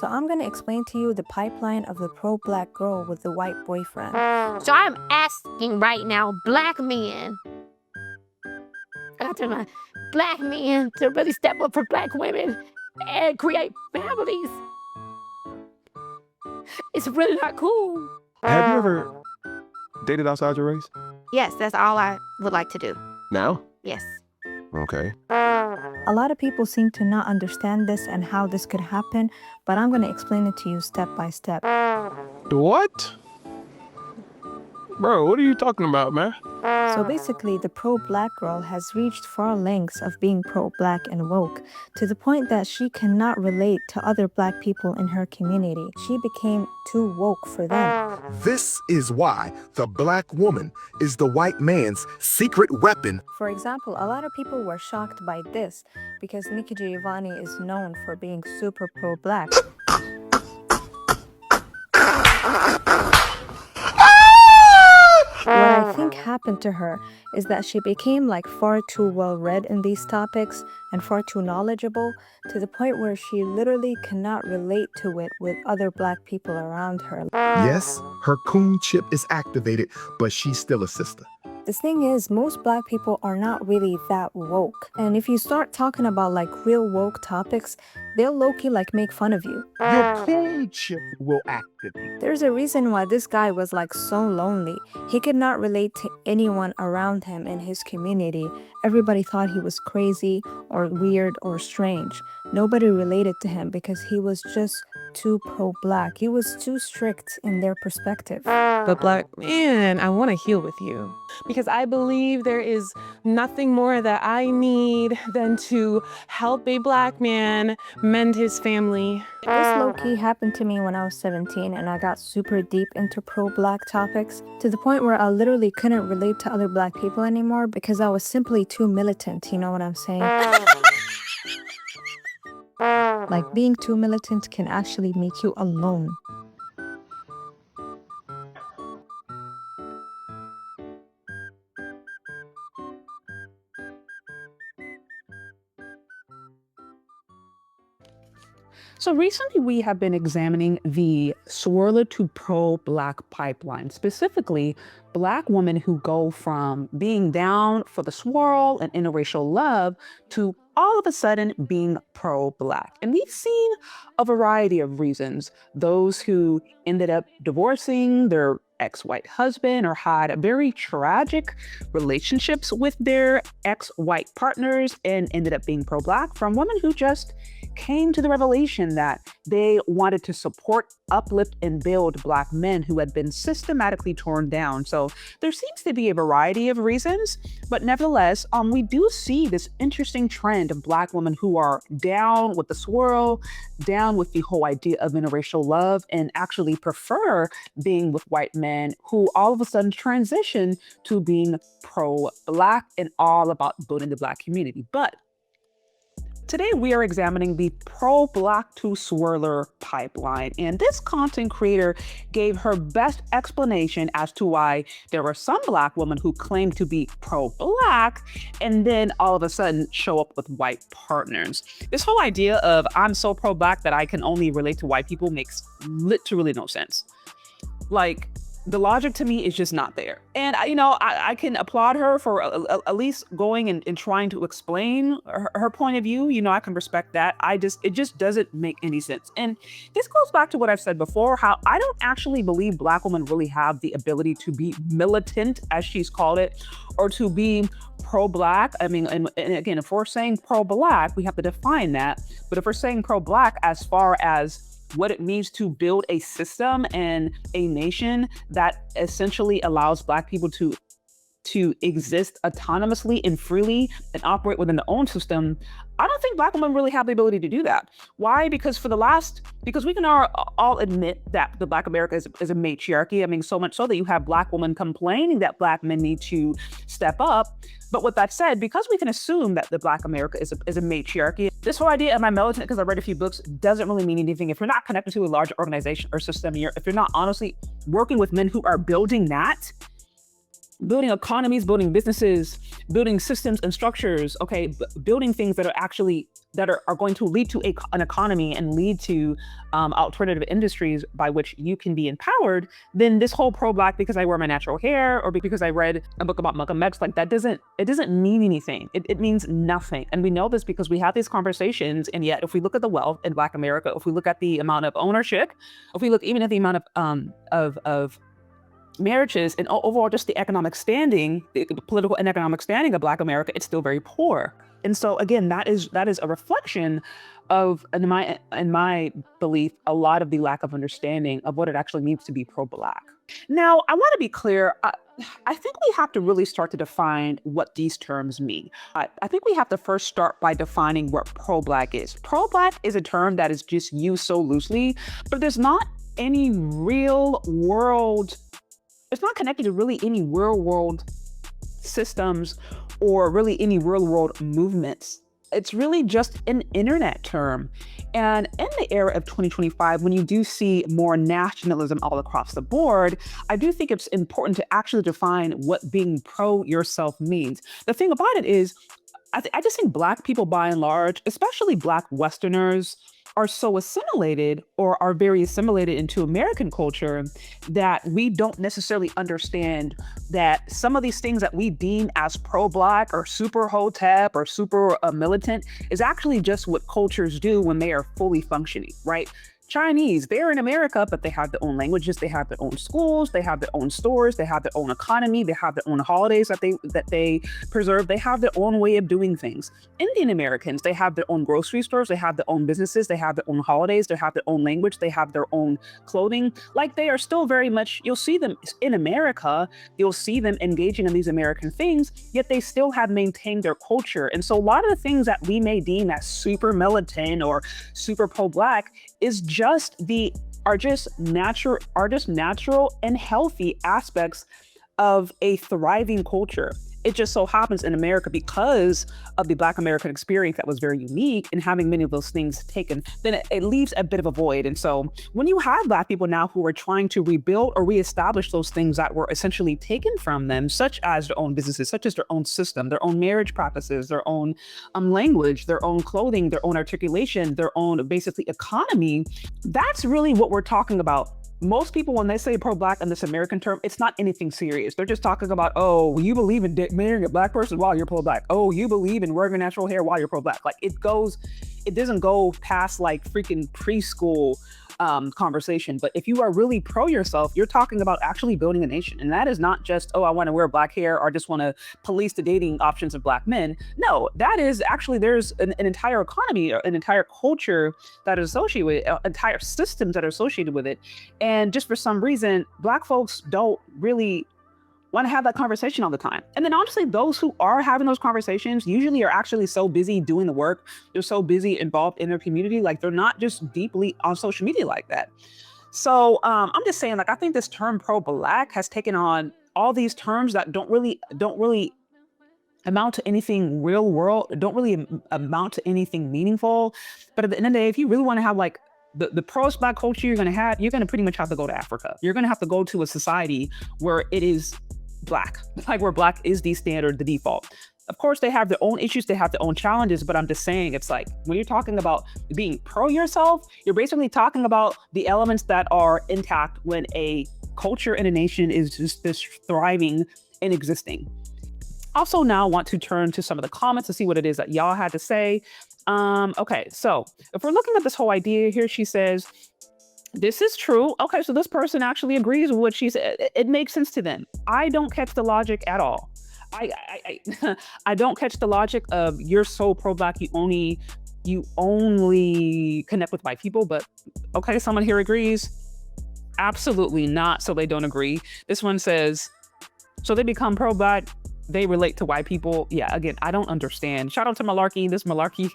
So I'm going to explain to you the pipeline of the pro-black girl with the white boyfriend. So I'm asking right now, black men, after my black men to really step up for black women and create families. It's really not cool. Have you ever dated outside your race? Yes, that's all I would like to do. Now? Yes. Okay. A lot of people seem to not understand this and how this could happen, but I'm going to explain it to you step by step. What? Bro, what are you talking about, man? So basically, the pro-black girl has reached far lengths of being pro-black and woke, to the point that she cannot relate to other black people in her community. She became too woke for them. This is why the black woman is the white man's secret weapon. For example, a lot of people were shocked by this because Nikki Giovanni is known for being super pro-black. What I think happened to her is that she became like far too well read in these topics and far too knowledgeable, to the point where she literally cannot relate to it with other black people around her. Yes, her coon chip is activated, but she's still a sister. The thing is, most black people are not really that woke. And if you start talking about like real woke topics, they'll low-key like make fun of you. Your coon chip will activate. There's a reason why this guy was like so lonely. He could not relate to anyone around him in his community. Everybody thought he was crazy or weird or strange. Nobody related to him because he was just too pro-black. He was too strict in their perspective. But black man, I want to heal with you because I believe there is nothing more that I need than to help a black man mend his family. This low-key happened to me when I was 17 and I got super deep into pro-black topics, to the point where I literally couldn't relate to other black people anymore because I was simply too militant, you know what I'm saying? Like, being too militant can actually make you alone. So recently we have been examining the swirler to pro-black pipeline, specifically black women who go from being down for the swirl and interracial love to all of a sudden being pro-black. And we've seen a variety of reasons. Those who ended up divorcing their ex-white husband or had very tragic relationships with their ex-white partners and ended up being pro-black, from women who just came to the revelation that they wanted to support, uplift, and build black men who had been systematically torn down. So there seems to be a variety of reasons, but nevertheless, we do see this interesting trend of black women who are down with the swirl, down with the whole idea of interracial love, and actually prefer being with white men who all of a sudden transition to being pro-black and all about building the black community. But today we are examining the pro-black to swirler pipeline, and this content creator gave her best explanation as to why there were some black women who claim to be pro-black and then all of a sudden show up with white partners. This whole idea of I'm so pro-black that I can only relate to white people makes literally no sense. Like, the logic to me is just not there. And I can applaud her for at least going and trying to explain her point of view. I can respect that. It just doesn't make any sense. And this goes back to what I've said before, how I don't actually believe black women really have the ability to be militant, as she's called it, or to be pro-black. I mean, and again, if we're saying pro-black, we have to define that. But if we're saying pro-black as far as what it means to build a system and a nation that essentially allows black people to exist autonomously and freely and operate within their own system, I don't think black women really have the ability to do that. Why? Because we can all admit that the black America is a matriarchy. I mean, so much so that you have black women complaining that black men need to step up. But with that said, because we can assume that the black America is a matriarchy, this whole idea of my militant because I read a few books doesn't really mean anything if you're not connected to a larger organization or system. If you're not honestly working with men who are building that, building economies, building businesses, building systems and structures, okay, building things that are actually that are going to lead to an economy and lead to alternative industries by which you can be empowered, then this whole pro-Black because I wear my natural hair or because I read a book about Malcolm X, like that doesn't mean anything. It means nothing. And we know this because we have these conversations. And yet if we look at the wealth in Black America, if we look at the amount of ownership, if we look even at the amount of marriages and overall just the economic standing, the political and economic standing of Black America, it's still very poor. And so again, that is a reflection of, in my belief, a lot of the lack of understanding of what it actually means to be pro-Black. Now, I want to be clear. I think we have to really start to define what these terms mean. I think we have to first start by defining what pro-Black is. Pro-Black is a term that is just used so loosely, but there's not any real world. It's not connected to really any real world systems or really any real world movements. It's really just an internet term. And in the era of 2025, when you do see more nationalism all across the board, I do think it's important to actually define what being pro yourself means. The thing about it is, I just think Black people by and large, especially Black Westerners, are so assimilated or are very assimilated into American culture that we don't necessarily understand that some of these things that we deem as pro-Black or super hotep or super militant is actually just what cultures do when they are fully functioning, right? Chinese, they're in America, but they have their own languages, they have their own schools, they have their own stores, they have their own economy, they have their own holidays that they preserve, they have their own way of doing things. Indian Americans, they have their own grocery stores, they have their own businesses, they have their own holidays, they have their own language, they have their own clothing. Like they are still very much, you'll see them in America, you'll see them engaging in these American things, yet they still have maintained their culture. And so a lot of the things that we may deem as super militant or super pro-Black is are just natural and healthy aspects of a thriving culture. It just so happens in America, because of the Black American experience that was very unique and having many of those things taken, then it leaves a bit of a void. And so when you have Black people now who are trying to rebuild or reestablish those things that were essentially taken from them, such as their own businesses, such as their own system, their own marriage practices, their own language, their own clothing, their own articulation, their own basically economy, that's really what we're talking about. Most people, when they say pro-Black in this American term, it's not anything serious. They're just talking about, oh, you believe in marrying a Black person while you're pro-Black. Oh, you believe in wearing natural hair while you're pro-Black. Like it doesn't go past like freaking preschool conversation. But if you are really pro yourself, you're talking about actually building a nation. And that is not just, oh, I want to wear black hair or just want to police the dating options of Black men. No, that is actually, there's an entire economy, an entire culture that is associated with it, entire systems that are associated with it. And just for some reason, Black folks don't really want to have that conversation all the time. And then honestly, those who are having those conversations usually are actually so busy doing the work. They're so busy involved in their community. Like they're not just deeply on social media like that. So I'm just saying, like, I think this term pro-Black has taken on all these terms that don't really amount to anything real world, don't really amount to anything meaningful. But at the end of the day, if you really want to have like the pro-Black culture you're going to pretty much have to go to Africa. You're going to have to go to a society where it is Black, like where Black is the standard, the default. Of course, they have their own issues, they have their own challenges, but I'm just saying, it's like when you're talking about being pro yourself, you're basically talking about the elements that are intact when a culture and a nation is just this thriving and existing. Also now want to turn to some of the comments to see what it is that y'all had to say. Okay, so if we're looking at this whole idea here, she says, this is true. Okay, so this person actually agrees with what she said. It makes sense to them. I don't catch the logic at all. I don't catch the logic of you're so pro-Black, you only connect with white people, but okay, someone here agrees. Absolutely not. So they don't agree. This one says, so they become pro-Black, they relate to white people. Yeah, again, I don't understand. Shout out to Malarkey. This Malarkey,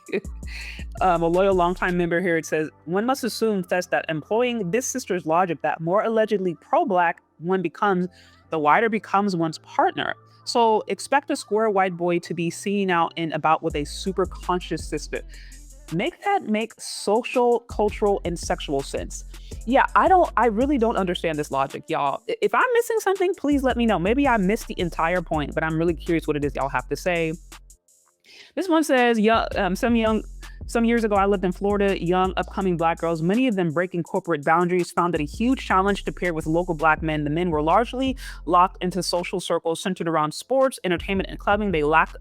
a loyal longtime member here. It says, one must assume that employing this sister's logic that more allegedly pro-Black one becomes, the whiter becomes one's partner. So expect a square white boy to be seen out and about with a super conscious sister. Make that make social, cultural, and sexual sense. Yeah, I really don't understand this logic, y'all. If I'm missing something, please let me know. Maybe I missed the entire point, but I'm really curious what it is y'all have to say. This one says, some years ago, I lived in Florida. Young, upcoming Black girls, many of them breaking corporate boundaries, found it a huge challenge to pair with local Black men. The men were largely locked into social circles centered around sports, entertainment, and clubbing. They lacked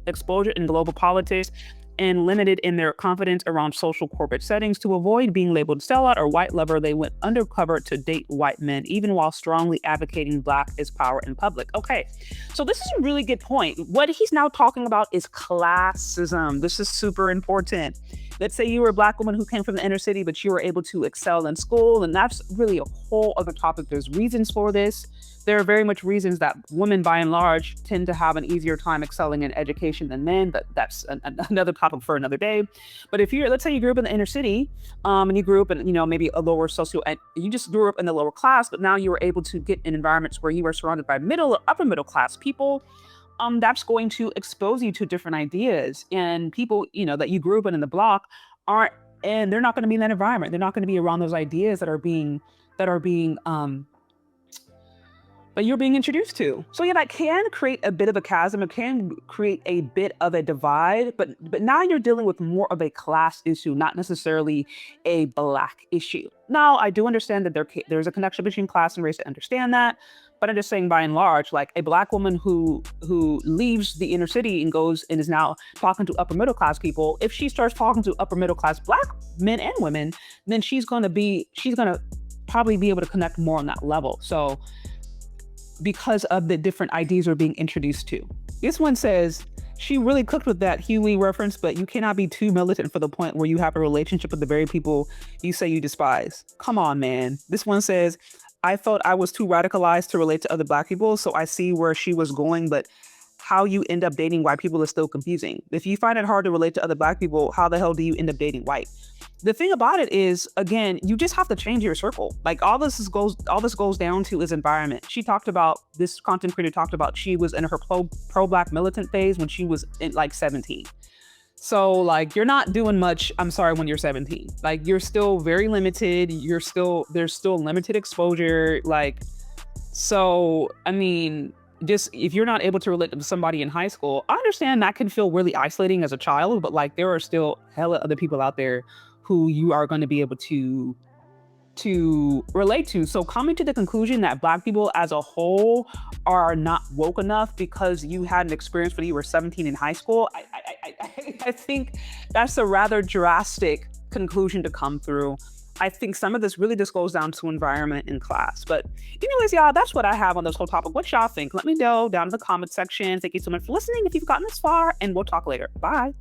exposure in global politics and limited in their confidence around social corporate settings. To avoid being labeled sellout or white lover, they went undercover to date white men, even while strongly advocating Black is power in public. Okay, so this is a really good point. What he's now talking about is classism. This is super important. Let's say you were a Black woman who came from the inner city, but you were able to excel in school, and that's really a whole other topic. There's reasons for this. There are very much reasons that women, by and large, tend to have an easier time excelling in education than men, but that's another topic for another day. But if let's say you grew up in the inner city, and you grew up in, maybe a lower and you just grew up in the lower class, but now you were able to get in environments where you were surrounded by middle or upper middle class people, that's going to expose you to different ideas. And people, that you grew up in the block and they're not going to be in that environment. They're not going to be around those ideas that you're being introduced to. So yeah, that can create a bit of a chasm. It can create a bit of a divide, but now you're dealing with more of a class issue, not necessarily a Black issue. Now, I do understand that there's a connection between class and race. To understand that, but I'm just saying, by and large, like a Black woman who leaves the inner city and goes and is now talking to upper middle class people, if she starts talking to upper middle class Black men and women, then she's gonna probably be able to connect more on that level. So, because of the different ideas we're being introduced to. This one says, she really cooked with that Huey reference, but you cannot be too militant for the point where you have a relationship with the very people you say you despise. Come on, man. This one says, I felt I was too radicalized to relate to other Black people, so I see where she was going, but how you end up dating white people is still confusing. If you find it hard to relate to other Black people, how the hell do you end up dating white? The thing about it is, again, you just have to change your circle. Like all this goes down to is environment. This content creator talked about she was in her pro-Black militant phase when she was in like 17. So like you're not doing much, I'm sorry, when you're 17. Like you're still very limited. There's still limited exposure. Like, so I mean, just if you're not able to relate to somebody in high school, I understand that can feel really isolating as a child, but like there are still hella other people out there who you are going to be able to relate to. So coming to the conclusion that Black people as a whole are not woke enough because you had an experience when you were 17 in high school, I think that's a rather drastic conclusion to come through. I think some of this really just goes down to environment and class. But anyways, y'all, that's what I have on this whole topic. What y'all think? Let me know down in the comment section. Thank you so much for listening if you've gotten this far, and we'll talk later. Bye.